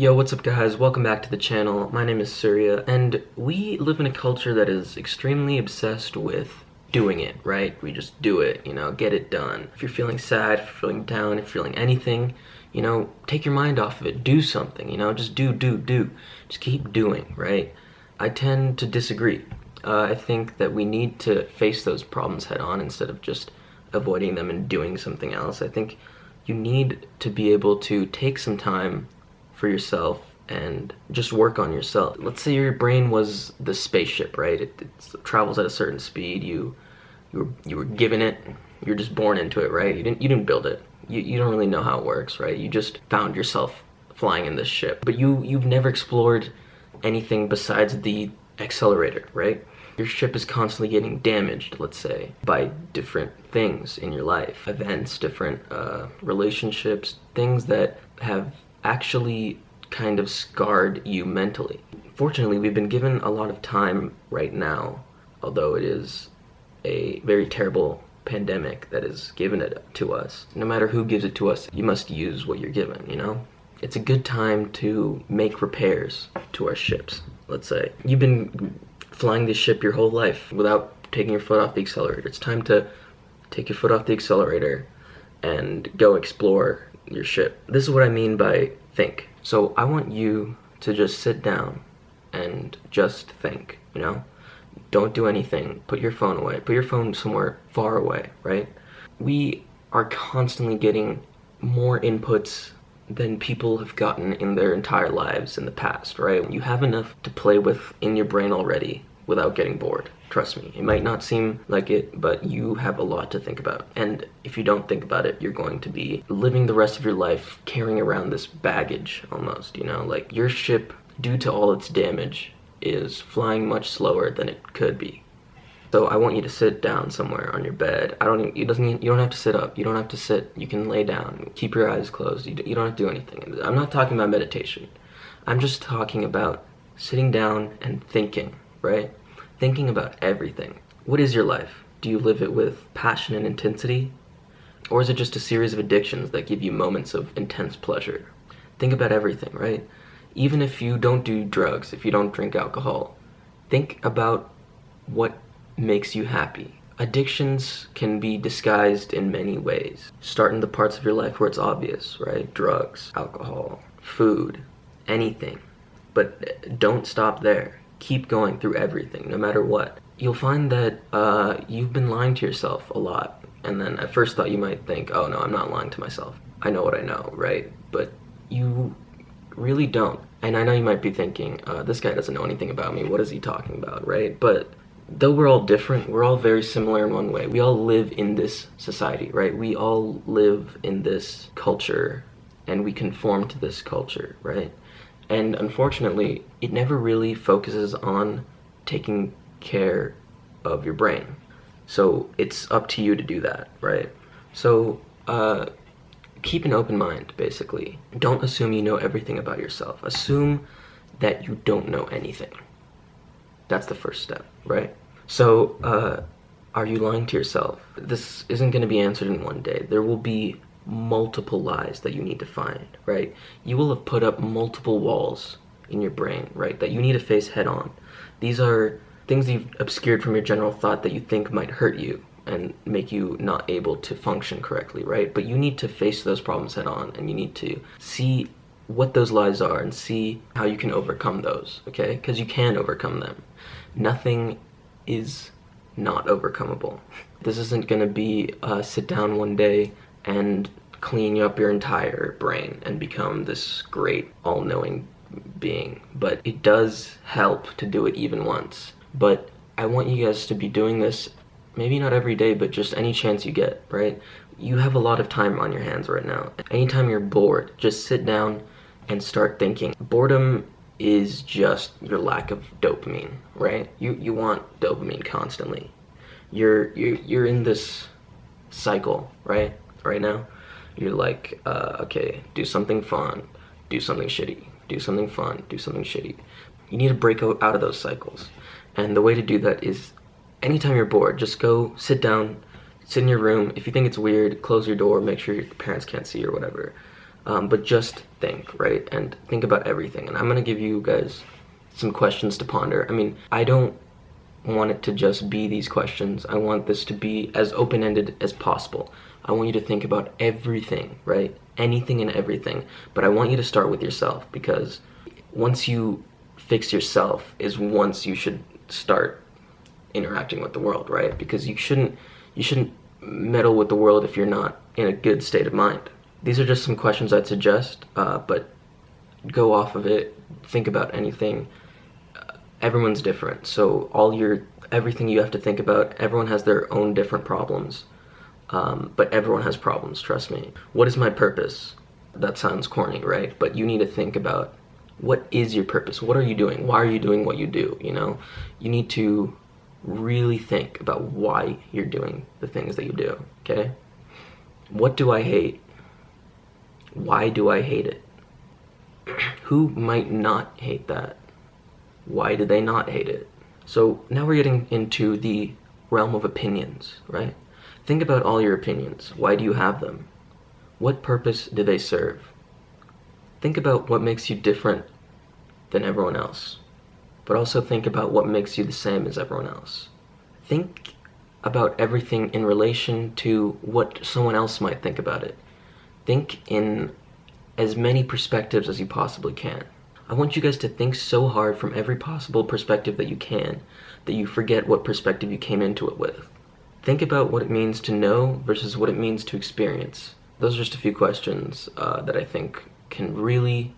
Yo, what's up guys? Welcome back to the channel. My name is Surya, and we live in a culture that is extremely obsessed with doing it, right? We just do it, get it done. If you're feeling sad, if you're feeling down, if you're feeling anything, take your mind off of it. Do something, just do. Just keep doing, right? I tend to disagree. I think that we need to face those problems head on instead of just avoiding them and doing something else. I think you need to be able to take some time for yourself and just work on yourself. Let's say your brain was the spaceship, right? It travels at a certain speed. You were given it. You're just born into it, right? You didn't build it. You don't really know how it works, right? You just found yourself flying in this ship. But you've never explored anything besides the accelerator, right? Your ship is constantly getting damaged, let's say, by different things in your life. Events, different relationships, things that have actually kind of scarred you mentally. Fortunately, we've been given a lot of time right now, although it is a very terrible pandemic that is given it to us. No matter who gives it to us, you must use what you're given, It's a good time to make repairs to our ships, let's say. You've been flying this ship your whole life without taking your foot off the accelerator. It's time to take your foot off the accelerator and go explore your ship. This is what I mean by think. So I want you to just sit down and just think, Don't do anything. Put your phone away. Put your phone somewhere far away, right? We are constantly getting more inputs than people have gotten in their entire lives in the past, right? You have enough to play with in your brain already without getting bored. Trust me, it might not seem like it, but you have a lot to think about. And if you don't think about it, you're going to be living the rest of your life carrying around this baggage almost, Like your ship, due to all its damage, is flying much slower than it could be. So I want you to sit down somewhere on your bed. You don't have to sit up. You don't have to sit. You can lay down. Keep your eyes closed. You don't have to do anything. I'm not talking about meditation. I'm just talking about sitting down and thinking, right? Thinking about everything. What is your life? Do you live it with passion and intensity? Or is it just a series of addictions that give you moments of intense pleasure? Think about everything, right? Even if you don't do drugs, if you don't drink alcohol, think about what makes you happy. Addictions can be disguised in many ways. Start in the parts of your life where it's obvious, right? Drugs, alcohol, food, anything. But don't stop there. Keep going through everything, no matter what. You'll find that you've been lying to yourself a lot. And then at first thought you might think, oh no, I'm not lying to myself. I know what I know, right? But you really don't. And I know you might be thinking, this guy doesn't know anything about me. What is he talking about, right? But though we're all different, we're all very similar in one way. We all live in this society, right? We all live in this culture, and we conform to this culture, right? And unfortunately, it never really focuses on taking care of your brain. So it's up to you to do that, right? So keep an open mind, basically. Don't assume you know everything about yourself. Assume that you don't know anything. That's the first step, right? So are you lying to yourself? This isn't going to be answered in one day. There will be multiple lies that you need to find, right? You will have put up multiple walls in your brain, right, that you need to face head on. These are things you've obscured from your general thought that you think might hurt you and make you not able to function correctly, right? But you need to face those problems head on, and you need to see what those lies are and see how you can overcome those, okay? Because you can overcome them. Nothing is not overcomable. This isn't going to be sit down one day and clean up your entire brain and become this great all-knowing being. But it does help to do it even once. But I want you guys to be doing this, maybe not every day, but just any chance you get, right? You have a lot of time on your hands right now. Anytime you're bored, just sit down and start thinking. Boredom is just your lack of dopamine, right? You want dopamine constantly. You're in this cycle, right? Right now, you're like, okay, do something fun, do something shitty, do something fun, do something shitty. You need to break out of those cycles. And the way to do that is anytime you're bored, just go sit down, sit in your room. If you think it's weird, close your door, make sure your parents can't see or whatever. But just think, right? And think about everything. And I'm gonna give you guys some questions to ponder. I mean, I don't want it to just be these questions. I want this to be as open-ended as possible. I want you to think about everything, right? Anything and everything. But I want you to start with yourself, because once you fix yourself is once you should start interacting with the world, right? Because you shouldn't meddle with the world if you're not in a good state of mind. These are just some questions I'd suggest, but go off of it. Think about anything. Everyone's different, so everything you have to think about, everyone has their own different problems, but everyone has problems, trust me. What is my purpose? That sounds corny, right? But you need to think about, what is your purpose? What are you doing? Why are you doing what you do, you know? You need to really think about why you're doing the things that you do, okay? What do I hate? Why do I hate it? Who might not hate that? Why do they not hate it? So now we're getting into the realm of opinions, right? Think about all your opinions. Why do you have them? What purpose do they serve? Think about what makes you different than everyone else, but also think about what makes you the same as everyone else. Think about everything in relation to what someone else might think about it. Think in as many perspectives as you possibly can. I want you guys to think so hard from every possible perspective that you can, that you forget what perspective you came into it with. Think about what it means to know versus what it means to experience. Those are just a few questions that I think can really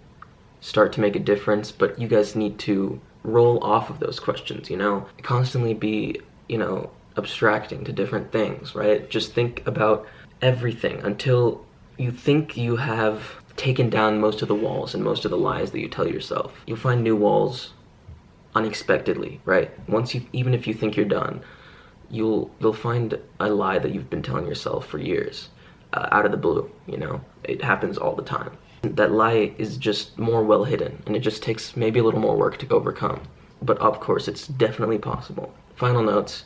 start to make a difference, but you guys need to roll off of those questions, you know? Constantly be, abstracting to different things, right? Just think about everything until you think you have taken down most of the walls and most of the lies that you tell yourself. You'll find new walls unexpectedly, right? Even if you think you're done, you'll find a lie that you've been telling yourself for years, out of the blue, you know? It happens all the time. That lie is just more well hidden, and it just takes maybe a little more work to overcome. But of course, it's definitely possible. Final notes,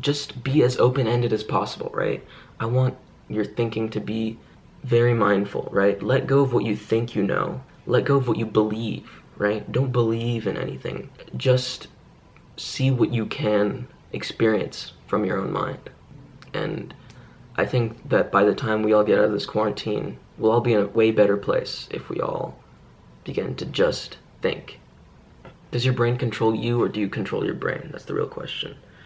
just be as open-ended as possible, right? I want your thinking to be very mindful, right? Let go of what you think you know. Let go of what you believe, right? Don't believe in anything. Just see what you can experience from your own mind. And I think that by the time we all get out of this quarantine, we'll all be in a way better place if we all begin to just think. Does your brain control you, or do you control your brain? That's the real question.